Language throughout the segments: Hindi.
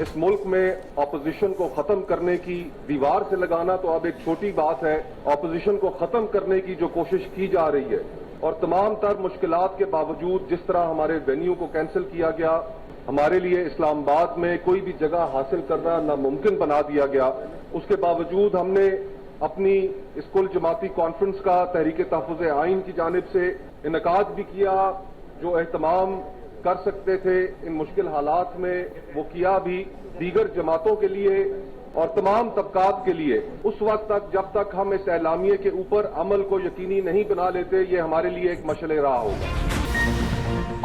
इस मुल्क में ऑपोजिशन को खत्म करने की दीवार से लगाना तो अब एक छोटी बात है। ऑपोजिशन को खत्म करने की जो कोशिश की जा रही है और तमाम तर मुश्किलात के बावजूद जिस तरह हमारे वेन्यू को कैंसिल किया गया, हमारे लिए इस्लामाबाद में कोई भी जगह हासिल करना नामुमकिन बना दिया गया, उसके बावजूद हमने अपनी इस कुल जमाती कॉन्फ्रेंस का तहरीक तहफ़्फ़ुज़ आइन की जानिब से इनकाद भी किया। जो एहतमाम कर सकते थे इन मुश्किल हालात में वो किया भी, दीगर जमातों के लिए और तमाम तबकात के लिए। उस वक्त तक जब तक हम इस एलामिये के ऊपर अमल को यकीनी नहीं बना लेते, ये हमारे लिए एक मशअले राह होगा।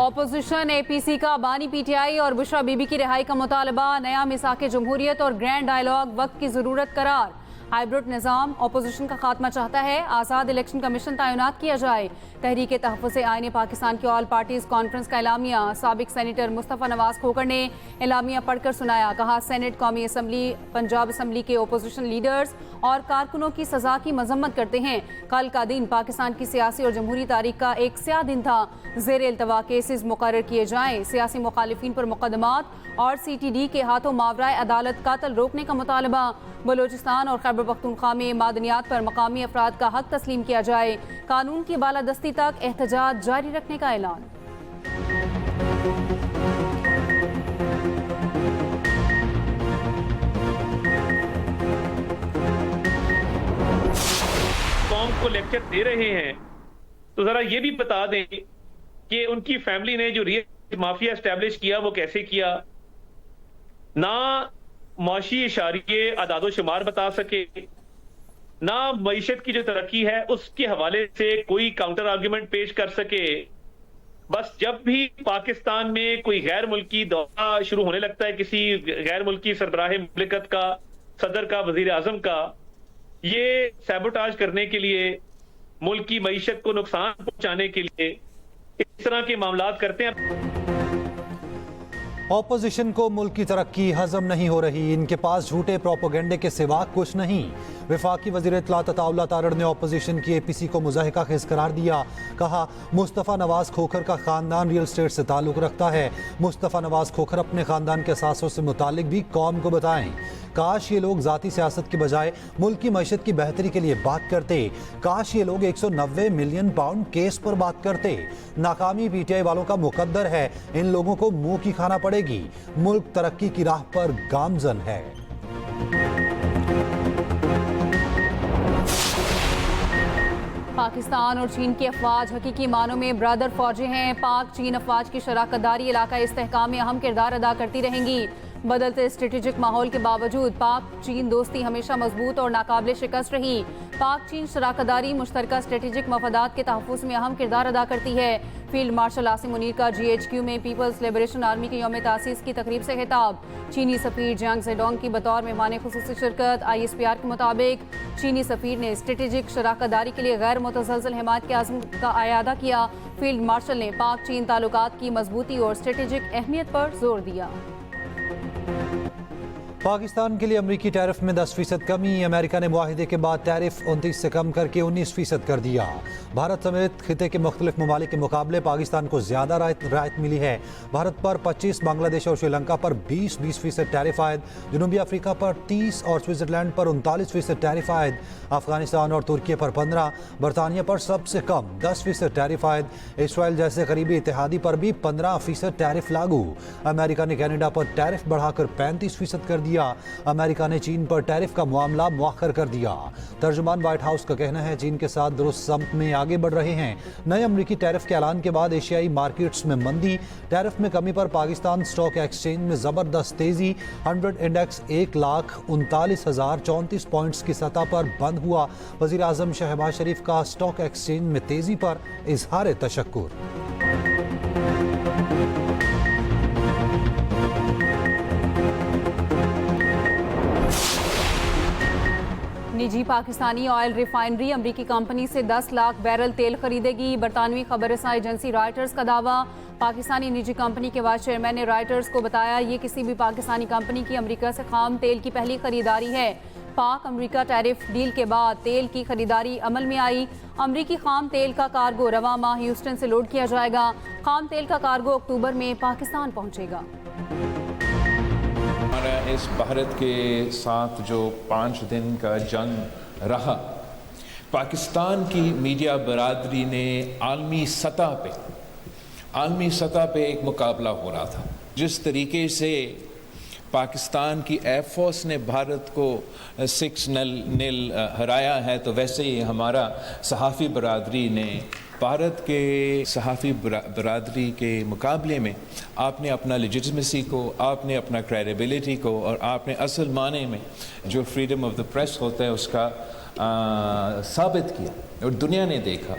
ऑपोजिशन एपीसी का बानी पीटीआई और बुशरा बीबी की रिहाई का मुतालबा, नया मिसाक जमहूरियत और ग्रैंड डायलॉग वक्त की जरूरत करार। हाइब्रिड निज़ाम ऑपोजिशन का खात्मा चाहता है, आज़ाद इलेक्शन कमीशन तैनात किया जाए। तहरीक तहफ़्फ़ुज़ आइन पाकिस्तान की ऑल पार्टीज कॉन्फ्रेंस का एलामिया, साबिक सेनेटर मुस्तफ़ा नवाज खोखर ने एलामिया पढ़कर सुनाया। कहा, सेनेट, कौमी असम्बली, पंजाब असम्बली के ओपोजिशन लीडर्स और कारकुनों की सजा की मजम्मत करते हैं। कल का दिन पाकिस्तान की सियासी और जमहूरी तारीख का एक स्याह दिन था। ज़ेर इल्तवा केसेस मुकर्रर किए जाएँ, सियासी मुखालिफिन पर मुकदमात और CTD के हाथों मावराए अदालत कातल रोकने का मुतालबा। बलोचिस्तान और खैबर पख्तूनख्वा में मादनियात पर मकामी अफराद का हक तस्लीम किया जाए। कानून की बालादस्ती तक एहतजाज जारी रखने का ऐलान। कौम को लेक्चर दे रहे हैं तो जरा ये भी बता दें कि उनकी फैमिली ने जो रियल माफिया एस्टेब्लिश किया वो कैसे किया। ना माशी इशारिये अदादो शुमार बता सके, ना मईशत की जो तरक्की है उसके हवाले से कोई काउंटर आर्ग्यूमेंट पेश कर सके। बस जब भी पाकिस्तान में कोई गैर मुल्की दौरा शुरू होने लगता है, किसी गैर मुल्की सरबराह मुमलिकत का, सदर का, वजीर आजम का, ये सैबोटाज करने के लिए, मुल्क की मईशत को नुकसान पहुंचाने के लिए इस तरह के मामलात करते हैं। ऑपोजिशन को मुल्क की तरक्की हजम नहीं हो रही, इनके पास झूठे प्रोपोगेंडे के सिवा कुछ नहीं। वफाकी वज़ीर इत्तलात अताउल्लाह तारड़ ने ऑपोजिशन की APC को मुज़ाहिका खेज़ करार दिया। कहा, मुस्तफ़ा नवाज खोखर का खानदान रियल स्टेट से ताल्लुक़ रखता है। मुस्तफ़ा नवाज खोखर अपने खानदान के असासों से मुतालिक भी कौम को बताएं। काश ये लोग ज़ाती सियासत की बजाय मुल्क की मईशत की बेहतरी के लिए बात करते। काश ये लोग 190 मिलियन पाउंड केस पर बात करते। नाकामी PTI वालों का मुकद्दर है, इन लोगों को मुंह की खाना पड़ेगी। मुल्क तरक्की की राह पर गामजन है। पाकिस्तान और चीन की अफवाज हकीकी मानों में ब्रदर फौजें हैं। पाक चीन अफवाज की शराकतदारी इलाका इस्तेहकाम में अहम किरदार अदा करती रहेंगी। बदलते स्ट्रेटेजिक माहौल के बावजूद पाक चीन दोस्ती हमेशा मजबूत और नाकाबिले शिकस्त रही। पाक चीन शराकतदारी मुश्तरका स्ट्रेटेजिक मफादात के तहफ़्फ़ुज़ में अहम किरदार अदा करती है। फील्ड मार्शल आसिम मुनीर का GHQ में पीपल्स लिबरेशन आर्मी के यौम तासीस की तकरीब से खिताब। चीनी सफ़ीर जियांग ज़ेडोंग की बतौर मेहमान खुसूसी शिरकत। ISPR के मुताबिक चीनी सफ़ीर ने स्ट्रेटेजिक शराकतदारी के लिए गैर मुतसलसल हिमायत के आज़म का आयादा किया। फील्ड मार्शल ने पाक चीन ताल्लुकात की मजबूती और स्ट्रेटेजिक अहमियत पर जोर दिया। पाकिस्तान के लिए अमरीकी टैरिफ में 10% कमी। अमेरिका ने मुआहिदे के बाद टैरिफ 29 से कम करके 19% कर दिया। भारत समेत खिते के मुख्तलिफ ममालिक के मुकाबले पाकिस्तान को ज़्यादा राहत मिली है। भारत पर 25, बांग्लादेश और श्रीलंका पर 20% टैरिफ आयद, जनूबी अफ्रीका पर 30 और स्विट्ज़रलैंड पर 39% टैरिफ आयद, अफगानिस्तान और तुर्की पर 15, बरतानिया पर सबसे कम 10% टैरिफ आयद। इसराइल जैसे करीबी इत्तेहादी पर भी 15% टैरिफ लागू। अमेरिका ने कनाडा पर टैरिफ बढ़ाकर 35% कर दिया। अमेरिका ने चीन पर टैरिफ का मामला मुअख्खर कर दिया। तर्जुमान व्हाइट हाउस का कहना है, चीन के साथ दुरुस्त सम्त में आगे बढ़ रहे हैं। नए अमरीकी टैरिफ के ऐलान के बाद एशियाई मार्केट्स में मंदी, टैरिफ में कमी पर पाकिस्तान स्टॉक एक्सचेंज में जबरदस्त तेजी। 100 इंडेक्स 1,39,034 पॉइंट्स की सतह पर बंद हुआ। वजीर आजम शहबाज शरीफ का स्टॉक एक्सचेंज में तेजी पर इजहार तशक्कुर। निजी पाकिस्तानी ऑयल रिफाइनरी अमरीकी कंपनी से 10 लाख बैरल तेल खरीदेगी। बरतानवी खबररसां एजेंसी रॉयटर्स का दावा। पाकिस्तानी निजी कंपनी के वाइस चेयरमैन ने रॉयटर्स को बताया, ये किसी भी पाकिस्तानी कंपनी की अमरीका से खाम तेल की पहली खरीदारी है। पाक अमरीका टैरिफ डील के बाद तेल की खरीदारी अमल में आई। अमरीकी खाम तेल का कार्गो रवा माह ह्यूस्टन से लोड किया जाएगा। खाम तेल का कार्गो अक्टूबर में पाकिस्तान पहुंचेगा। हमारा इस भारत के साथ जो 5 दिन का जंग रहा, पाकिस्तान की मीडिया बरादरी ने आलमी सतह पे एक मुकाबला हो रहा था। जिस तरीके से पाकिस्तान की एयरफोर्स ने भारत को 6-0 हराया है, तो वैसे ही हमारा सहाफ़ी बरादरी ने भारत के सहाफ़ी बरादरी के मुकाबले में आपने अपना लेजिटिमेसी को, आपने अपना क्रेडिबिलिटी को और आपने असल माने में जो फ्रीडम ऑफ द प्रेस होता है उसका साबित किया और दुनिया ने देखा।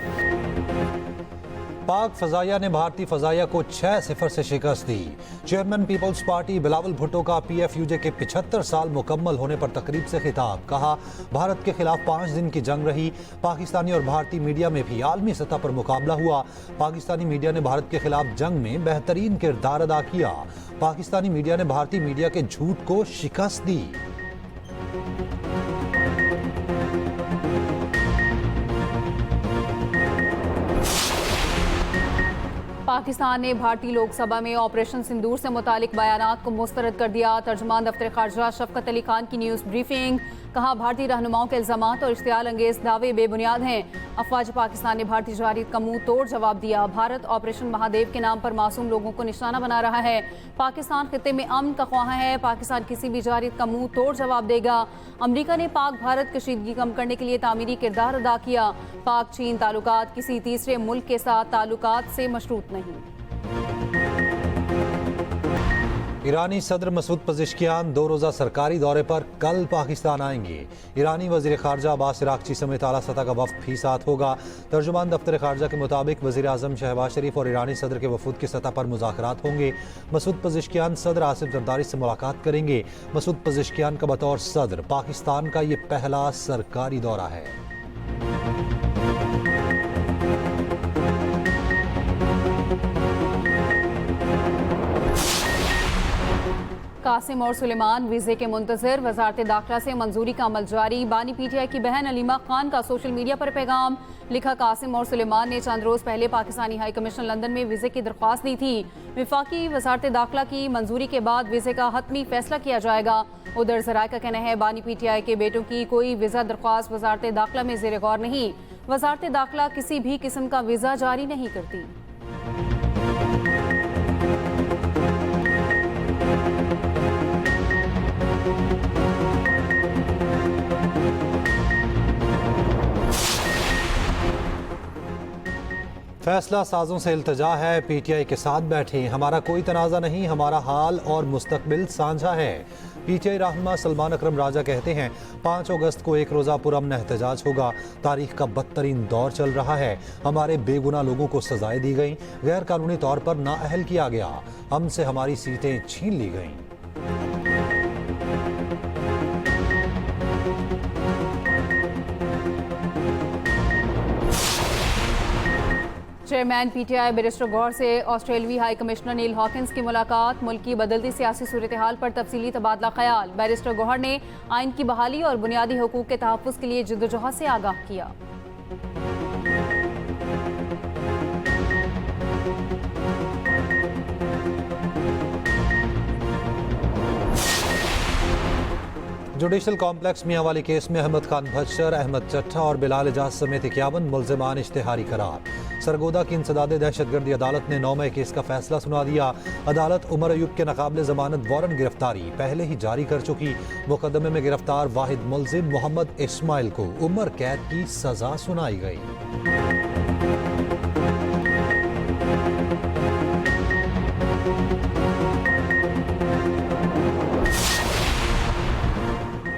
पाक फजाइया ने भारतीय फजाइया को 6-0 से शिकस्त दी। चेयरमैन पीपल्स पार्टी बिलावल भुट्टो का PFUJ के 75 साल मुकम्मल होने पर तकरीब से खिताब। कहा, भारत के खिलाफ 5 दिन की जंग रही। पाकिस्तानी और भारतीय मीडिया में भी आलमी सतह पर मुकाबला हुआ। पाकिस्तानी मीडिया ने भारत के खिलाफ जंग में बेहतरीन किरदार अदा किया। पाकिस्तानी मीडिया ने भारतीय मीडिया के झूठ को शिकस्त दी। पाकिस्तान ने भारतीय लोकसभा में ऑपरेशन सिंदूर से मुतालिक बयानात को मुस्तरद कर दिया। तर्जुमान दफ्तर खारजा शफकत अली खान की न्यूज़ ब्रीफिंग। कहा, भारतीय रहनुमाओं के इल्जामात और इश्तियाल अंगेज दावे बेबुनियाद हैं। अफवाज पाकिस्तान ने भारतीय जवारीत का मुंह तोड़ जवाब दिया। भारत ऑपरेशन महादेव के नाम पर मासूम लोगों को निशाना बना रहा है। पाकिस्तान खित्ते में अमन का ख्वाह है। पाकिस्तान किसी भी जवारीत का मुंह तोड़ जवाब देगा। अमरीका ने पाक भारत कशीदगी कम करने के लिए तामीरी किरदार अदा किया। पाक चीन ताल्लुकात किसी तीसरे मुल्क के साथ ताल्लुकात से मशरूत नहीं। ईरानी सदर मसूद पज़ेश्कियान 2 रोज़ा सरकारी दौरे पर कल पाकिस्तान आएंगे। ईरानी वज़ीर ख़ारजा अब्बास अराग़ची समेत आला सतह का वफ़द भी साथ होगा। तर्जुमान दफ्तर ख़ारजा के मुताबिक वज़ीर आज़म शहबाज शरीफ और ईरानी सदर के वफ़ूद की सतह पर मुज़ाकरात होंगे। मसूद पज़ेश्कियान सदर आसिफ ज़रदारी से मुलाकात करेंगे। मसूद पज़ेश्कियान का बतौर सदर पाकिस्तान का ये पहला सरकारी दौरा है। कासिम और सुलेमान वीज़े के मुंतज़िर। वजारत दाखिला से मंजूरी का अमल जारी। बानी PTI की बहन अलीमा खान का सोशल मीडिया पर पैगाम। लिखा, कासिम और सुलेमान ने चंद रोज़ पहले पाकिस्तानी हाई कमीशन लंदन में वीज़े की दरख्वास्त दी थी। विफाकी वजारत दाखिला की मंजूरी के बाद वीज़े का हतमी फैसला किया जाएगा। उधर ज़राए का कहना है, बानी PTI के बेटों की कोई वीज़ा दरख्वास्त वजारत दाखिला में ज़ेर गौर नहीं। वजारत दाखिला किसी भी किस्म का वीज़ा जारी नहीं करती। फैसला साजों से इल्तजा है, PTI के साथ बैठे। हमारा कोई तनाज़ा नहीं, हमारा हाल और मुस्तकबिल साझा है। PTI रहनुमा सलमान अकरम राजा कहते हैं, 5 अगस्त को 1 रोज़ा पुरअमन एहतजाज होगा। तारीख का बदतरीन दौर चल रहा है। हमारे बेगुनाह लोगों को सजाएं दी गई, गैर कानूनी तौर पर नाअहल किया गया, हमसे हमारी सीटें छीन ली गईं। चेयरमैन PTI बैरिस्टर गौहर से ऑस्ट्रेलियाई हाई कमिश्नर नील हॉकिंस की मुलाकात। मुल्क की बदलती सियासी सूरत हाल पर तफसीली तबादला ख्याल। बैरिस्टर गौहर ने आइन की बहाली और बुनियादी हुकूक के तहफ़्फ़ुज़ के लिए जिद्दोजहद से आगाह किया। जुडिशल कॉम्प्लेक्स मियांवाली केस में अहमद खान भच्चर, अहमद चट्टा और बिलाल एजाज समेत 51 मुल्ज़िमान इश्तिहारी करार। सरगोदा की इंसदादे दहशतगर्दी अदालत ने 9 मई केस का फैसला सुना दिया। अदालत उमर अयूब के नाकाबिले ज़मानत वारंट गिरफ्तारी पहले ही जारी कर चुकी। मुकदमे में गिरफ्तार वाहिद मुल्ज़िम मोहम्मद इस्माइल को उम्र कैद की सजा सुनाई गई।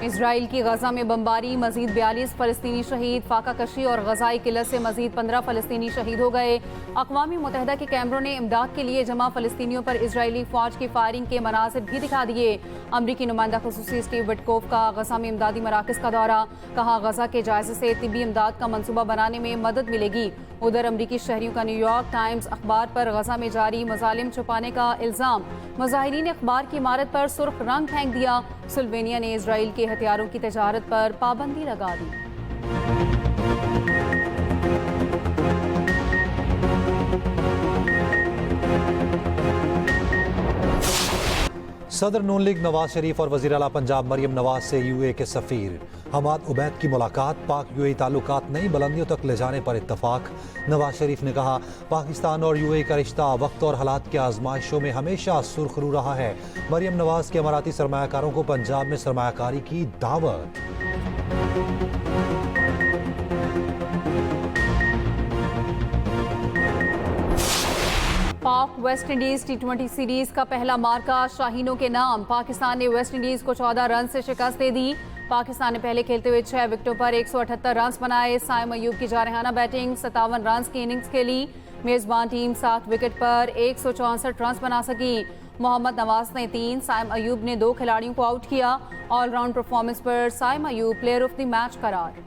इजराइल की गजा में बमबारी, मजीद 42 फलस्तीनी शहीद। फाका कशी और गजाई किल्लत से मजीद 15 फलस्तीनी शहीद हो गए। अक़वाम मुत्तहिदा के कैमरों ने इमदाद के लिए जमा फलस्तीनियों पर इजरायली फौज की फायरिंग के मनाज़िर भी दिखा दिए। अमरीकी नुमाइंदा खुसूसी स्टीव विटकोफ का गजा में इमदादी मराकज़ का दौरा। कहा, गजा के जायजे से तिब्बी इमदाद का मनसूबा बनाने में मदद मिलेगी। उधर अमरीकी शहरियों का न्यूयॉर्क टाइम्स अखबार पर गजा में जारी मजालिम छुपाने का इल्ज़ाम। मुजाहिरीन ने अखबार की इमारत पर सुर्ख रंग फेंक दिया। सुल्वेनिया ने इजराइल के हथियारों की तजारत पर पाबंदी लगा दी। सदर नून लीग नवाज शरीफ और वज़ीर आला पंजाब मरियम नवाज से यूए के सफ़ीर हमाद उबैद की मुलाकात, पाक यूए ताल्लुकात नई बुलंदियों तक ले जाने पर इत्तफाक। नवाज शरीफ ने कहा, पाकिस्तान और यूए का रिश्ता वक्त और हालात की आजमाइशों में हमेशा सुरखरू रहा है। मरियम नवाज के अमाराती सरमायाकारों को पंजाब में सरमायाकारी की दावत। पाक वेस्ट इंडीज T20 सीरीज का पहला मार्का शाहीनों के नाम। पाकिस्तान ने वेस्ट इंडीज को 14 रन से शिकस्त दे दी। पाकिस्तान ने पहले खेलते हुए 6 विकेटों पर 178 रन बनाए। साइम अयूब की जारहाना बैटिंग 57 रन की इनिंग्स खेली। मेजबान टीम 7 विकेट पर 164 रन बना सकी। मोहम्मद नवाज ने 3, साइम अयूब ने 2 खिलाड़ियों को आउट किया। ऑलराउंड परफॉर्मेंस पर Saim Ayub player of the match करार।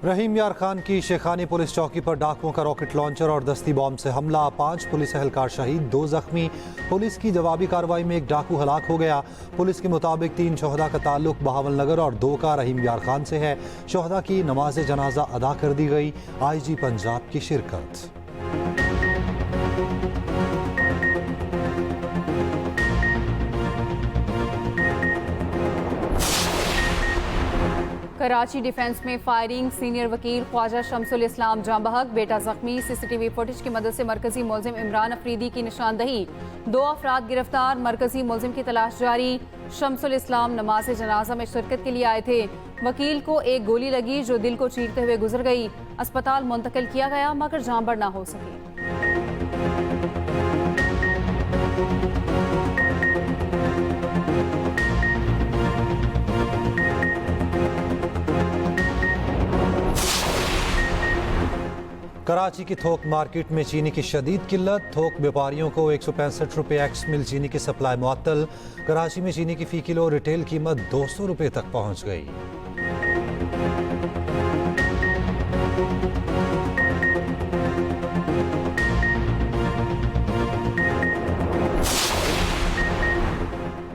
रहीम यार खान की शेखानी पुलिस चौकी पर डाकुओं का रॉकेट लॉन्चर और दस्ती बॉम्ब से हमला, 5 पुलिस एहलकार शहीद, 2 जख्मी। पुलिस की जवाबी कार्रवाई में एक डाकू हलाक हो गया। पुलिस के मुताबिक 3 शोहदा का ताल्लुक बहावलनगर और 2 का रहीम यार खान से है। शोहदा की नमाज जनाजा अदा कर दी गई। IG पंजाब की शिरकत। कराची डिफेंस में फायरिंग, सीनियर वकील ख्वाजा शमसुल इस्लाम जाँ बहक, बेटा जख्मी। CCTV फुटेज की मदद से मरकजी मुलजिम इमरान अफरीदी की निशानदही, 2 अफराद गिरफ्तार। मरकजी मुलजिम की तलाश जारी। शमसुल इस्लाम नमाज जनाजा में शिरकत के लिए आए थे। वकील को एक गोली लगी जो दिल को चीरते हुए गुजर गई। अस्पताल मुंतकिल किया गया मगर जान बड़ न हो सकी। कराची की थोक मार्केट में चीनी की शदीद किल्लत, थोक व्यापारियों को 165 रुपये एक्स मिल चीनी की सप्लाई मुअत्तल। कराची में चीनी की फ़ी किलो रिटेल कीमत 200 रुपये तक पहुंच गई।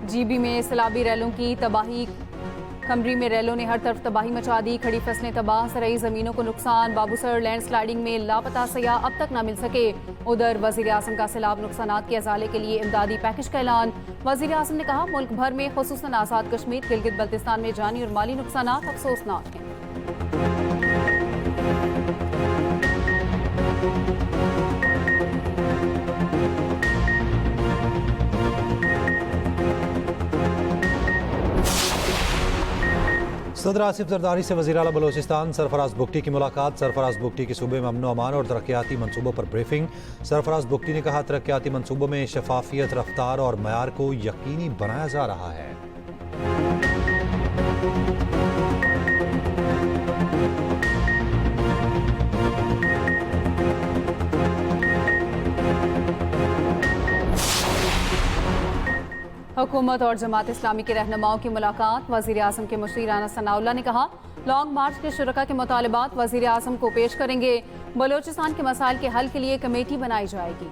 GB में सैलाबी रैलों की तबाही, खमरी में रैलों ने हर तरफ तबाही मचा दी। खड़ी फसलें तबाह, सराई जमीनों को नुकसान। बाबूसर लैंडस्लाइडिंग में लापता सयाह अब तक न मिल सके। उधर वजीर आजम का सैलाब नुकसानात के अजाले के लिए इमदादी पैकेज का ऐलान। वजीर आजम ने कहा, मुल्क भर में खुसूसन आज़ाद कश्मीर, गिलगित बल्तिस्तान में जानी और माली नुकसानात अफसोसनाक हैं। सदर आसिफ जरदारी से वज़ीर आला बलोचिस्तान सरफराज बुगटी की मुलाकात। सरफराज बुगटी की सूबे में अमन अमान और तरक्याती मनसूबों पर ब्रीफिंग। सरफराज बुगटी ने कहा, तरक्याती मनसूबों में शफाफियत, रफ्तार और मयार को यकीनी बनाया जा रहा है। हुकूमत और जमात इस्लामी के रहनुमाओं की मुलाकात। वज़ीर आज़म के मुशीर राना सनाउल्लाह ने कहा, लॉन्ग मार्च के शुरका के मुतालबात वज़ीर आज़म को पेश करेंगे। बलोचिस्तान के मसाइल के हल के लिए कमेटी बनाई जाएगी।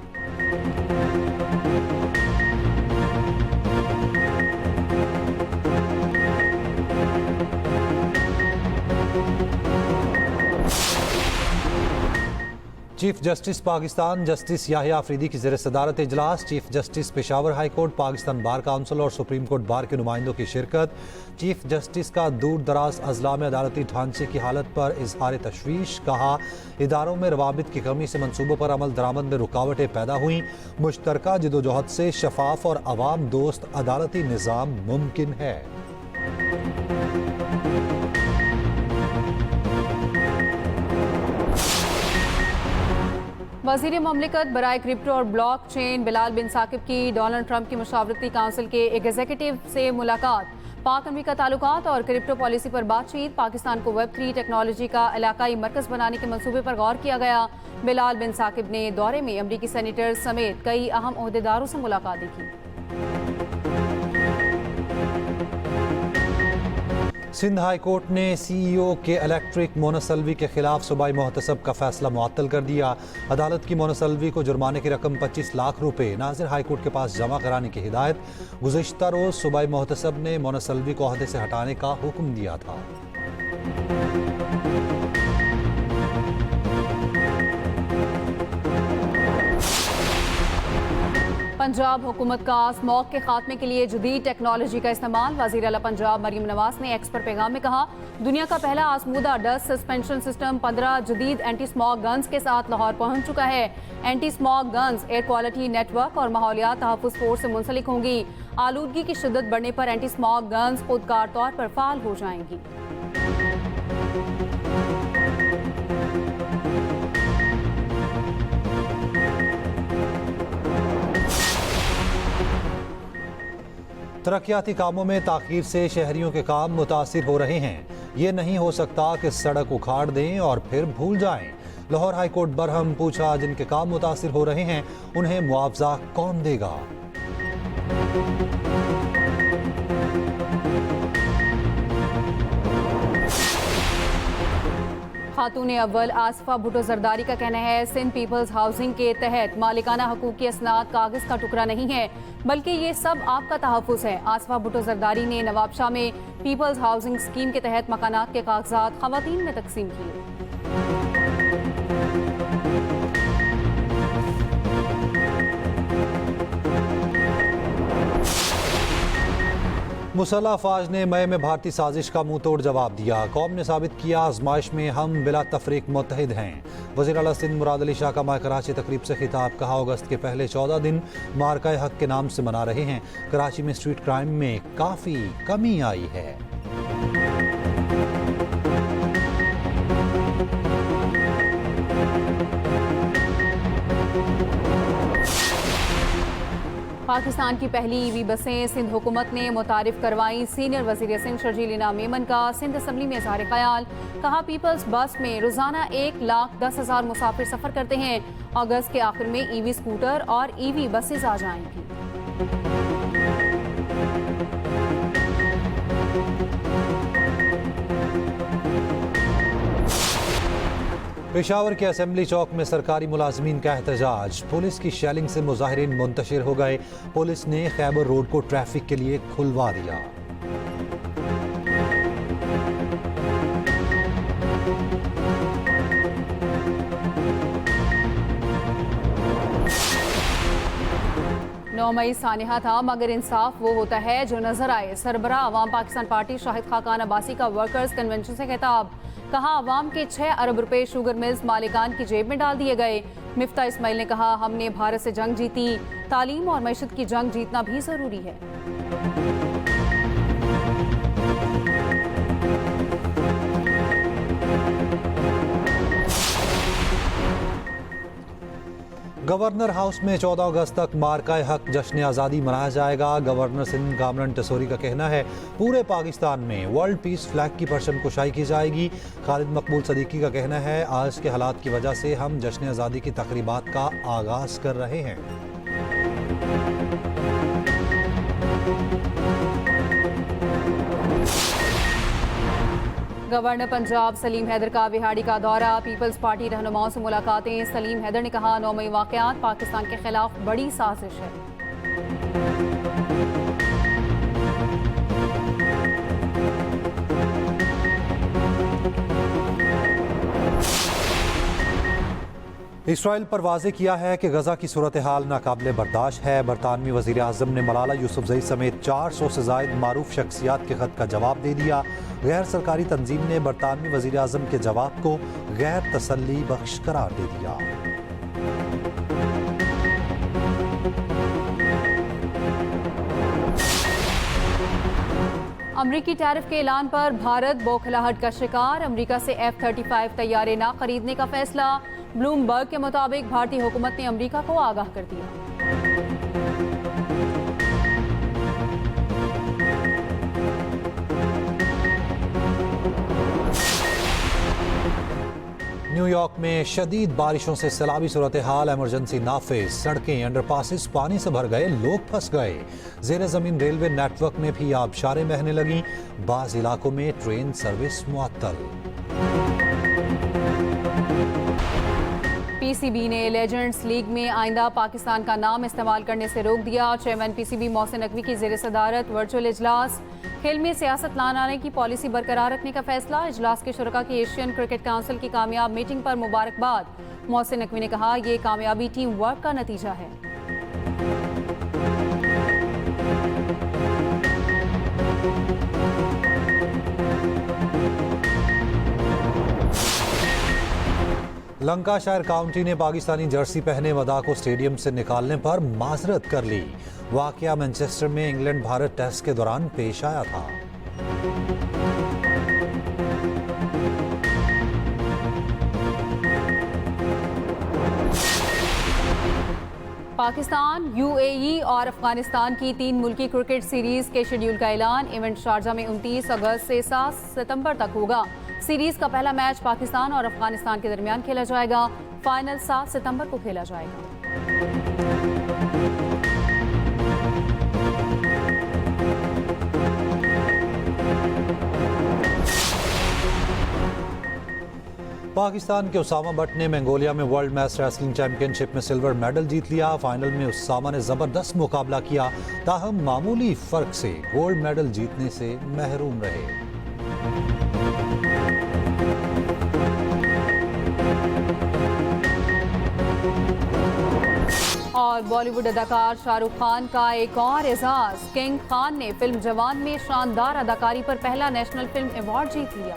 Chief justice Pakistan justice Yahya Afridi की ज़ेर सदारत इजलास। Chief justice Peshawar high court, Pakistan bar council और सुप्रीम कोर्ट बार के नुमाइंदों की शिरकत। चीफ जस्टिस का दूर दराज अजला में अदालती ढांचे की हालत पर इजहार तशवीश। कहा, इदारों में रवाबित की कमी से मनसूबों पर अमल दरामद में रुकावटें पैदा हुई। मुश्तरका जिदोजहद से शफाफ और अवाम दोस्त अदालती निज़ाम मुमकिन है। वज़ीर ममलिकत बराए क्रिप्टो और ब्लॉक चेन बिलाल बिन साकिब की डोनाल्ड ट्रंप की मुशावरती काउंसिल के एक एग्जीक्यूटिव से मुलाकात। पाक अमेरिका ताल्लुकात और क्रिप्टो पॉलिसी पर बातचीत। पाकिस्तान को Web3 टेक्नोलॉजी का इलाकाई मरकज बनाने के मंसूबे पर गौर किया गया। बिलाल बिन साकिब ने दौरे में अमरीकी सेनेटर समेत कई अहम ओहदेदारों से मुलाकातें की। सिंध हाई कोर्ट ने CEO के इलेक्ट्रिक मोनसलवी के खिलाफ सूबाई मोहतसब का फैसला मुअत्तल कर दिया। अदालत की मोनसलवी को जुर्माने की रकम 25 लाख रुपए नाजिर हाई कोर्ट के पास जमा कराने की हिदायत। गुज़िश्ता रोज सूबाई मोहतसब ने मोनसलवी को ओहदे से हटाने का हुक्म दिया था। पंजाब हुकूमत का स्मॉग के खात्मे के लिए जदीद टेक्नोलॉजी का इस्तेमाल। वज़ीर आला पंजाब मरीम नवाज ने एक्स पर पैगाम में कहा, दुनिया का पहला आसमूदा डस्ट सस्पेंशन सिस्टम 15 जदीद एंटी स्मॉग गन्स के साथ लाहौर पहुंच चुका है। Anti smog guns air quality network और माहौलियात तहफ़्फ़ुज़ फोर्स से मुंसलिक होंगी। आलूदगी की शिद्दत बढ़ने पर एंटी स्मॉग गन्स खुदकार तौर पर फाल हो जाएंगी। तरक्याती कामों में ताख़ीर से शहरियों के काम मुतासिर हो रहे हैं। ये नहीं हो सकता कि सड़क उखाड़ दें और फिर भूल जाएं। लाहौर हाई कोर्ट बरहम पूछा, जिनके काम मुतासिर हो रहे हैं उन्हें मुआवजा कौन देगा? खातून अव्वल आसफा भुट्टो जरदारी का कहना है, सिंध पीपल्स हाउसिंग के तहत मालिकाना हकूक की असनाद कागज का टुकड़ा नहीं है, बल्कि ये सब आपका तहफ़्फ़ुज़ है। आसफा भुट्टो जरदारी ने नवाबशाह में पीपल्स हाउसिंग स्कीम के तहत मकानात के कागजात ख़वातीन में तकसीम किए। मुसल्लह अफवाज ने मई में भारतीय साजिश का मुंह तोड़ जवाब दिया। कौम ने साबित किया, आजमाइश में हम बिला तफरीक मुत्तहिद हैं। वज़ीर आला सिंध मुराद अली शाह का माह कराची तकरीब से खिताब। कहा, अगस्त के पहले 14 दिन मार्का हक के नाम से मना रहे हैं। कराची में स्ट्रीट क्राइम में काफ़ी कमी आई है। पाकिस्तान की पहली EV बसें सिंध हुकूमत ने मुतारिफ करवाई। सीनियर वज़ीर सिंध शर्जील इनाम मेमन का सिंध असम्बली में इज़हार ख्याल। कहा, पीपल्स बस में रोजाना 1,10,000 मुसाफिर सफ़र करते हैं। अगस्त के आखिर में EV स्कूटर और EV बसेज आ जाएंगी। पेशावर के असेंबली चौक में सरकारी मुलाजमीन का एहतजाज। पुलिस की शेलिंग से मुजाहिरीन मुंतशिर हो गए। पुलिस ने खैबर रोड को ट्रैफिक के लिए खुलवा दिया। मई सानिहा था, मगर इंसाफ वो होता है जो नजर आए। सरबरा अवाम पाकिस्तान पार्टी शाहिद खाकान अब्बासी का वर्कर्स कन्वेंशन से खिताब। कहा, अवाम के 6 अरब रुपए शुगर मिल्स मालिकान की जेब में डाल दिए गए। मिफ्ता इस्माइल ने कहा, हमने भारत से जंग जीती, तालीम और मईशत की जंग जीतना भी जरूरी है। गवर्नर हाउस में 14 अगस्त तक मार्काए हक जश्न आज़ादी मनाया जाएगा। गवर्नर सिंध कामरान टसोरी का कहना है, पूरे पाकिस्तान में वर्ल्ड पीस फ्लैग की परचम कुशाई की जाएगी। खालिद मकबूल सदीकी का कहना है, आज के हालात की वजह से हम जश्न आज़ादी की तकरीबात का आगाज कर रहे हैं। गवर्नर पंजाब सलीम हैदर का बिहाड़ी का दौरा। पीपल्स पार्टी रहनुमाओं से मुलाकातें। सलीम हैदर ने कहा, 9 मई वाक़यात पाकिस्तान के खिलाफ बड़ी साजिश है। इसराइल पर वाज़े किया है कि गजा की सूरत हाल नाकाबिले बर्दाश्त है। बरतानवी वज़ीर आज़म ने मलाला यूसुफजई समेत 400 से ज़ायद मारूफ शख्सियात के खत का जवाब दे दिया। गैर सरकारी तंजीम ने बरतानवी वज़ीर आज़म के जवाब को गैर तसल्ली बख्श करार दे दिया। अमरीकी टैरिफ के ऐलान पर भारत बौखलाहट का शिकार। अमरीका से F-35 तैयारे ना खरीदने का फैसला। ब्लूमबर्ग के मुताबिक भारतीय हुकूमत ने अमरीका को आगाह कर दिया। न्यूयॉर्क में शदीद बारिशों से सैलाबी सूरत हाल, इमरजेंसी नाफिज, सड़कें, अंडरपासेस पानी से भर गए, लोग फंस गए। जेर जमीन रेलवे नेटवर्क में भी आबशारें बहने लगी, बाज इलाकों में ट्रेन सर्विस मुअत्तल। पीसीबी ने लेजेंड्स लीग में आइंदा पाकिस्तान का नाम इस्तेमाल करने से रोक दिया। चेयरमैन पीसीबी मोहसिन नकवी की ज़ेर सदारत वर्चुअल इजलास। खेल में सियासत लाने की पॉलिसी बरकरार रखने का फैसला। इजलास के शुरका की एशियन क्रिकेट काउंसिल की कामयाब मीटिंग पर मुबारकबाद। मोहसिन नकवी ने कहा, ये कामयाबी टीम वर्क का नतीजा है। लंकाशायर काउंटी ने पाकिस्तानी जर्सी पहने वदा को स्टेडियम से निकालने पर माजरत कर ली। वाकया मैनचेस्टर में इंग्लैंड भारत टेस्ट के दौरान पेश आया था। पाकिस्तान, यूएई और अफगानिस्तान की 3 मुल्की क्रिकेट सीरीज के शेड्यूल का ऐलान। इवेंट शारजा में 29 अगस्त से 7 सितंबर तक होगा। सीरीज का पहला मैच पाकिस्तान और अफगानिस्तान के दरमियान खेला जाएगा। फाइनल 7 सितंबर को खेला जाएगा। पाकिस्तान के उसामा भट्ट ने मंगोलिया में वर्ल्ड मैच रेसलिंग चैंपियनशिप में सिल्वर मेडल जीत लिया। फाइनल में उसामा ने जबरदस्त मुकाबला किया, ताहम मामूली फर्क से गोल्ड मेडल जीतने से महरूम रहे। और बॉलीवुड अदाकार शाहरुख खान का एक और एजाज। किंग खान ने फिल्म जवान में शानदार अदाकारी पर पहला नेशनल फिल्म अवार्ड जीत लिया।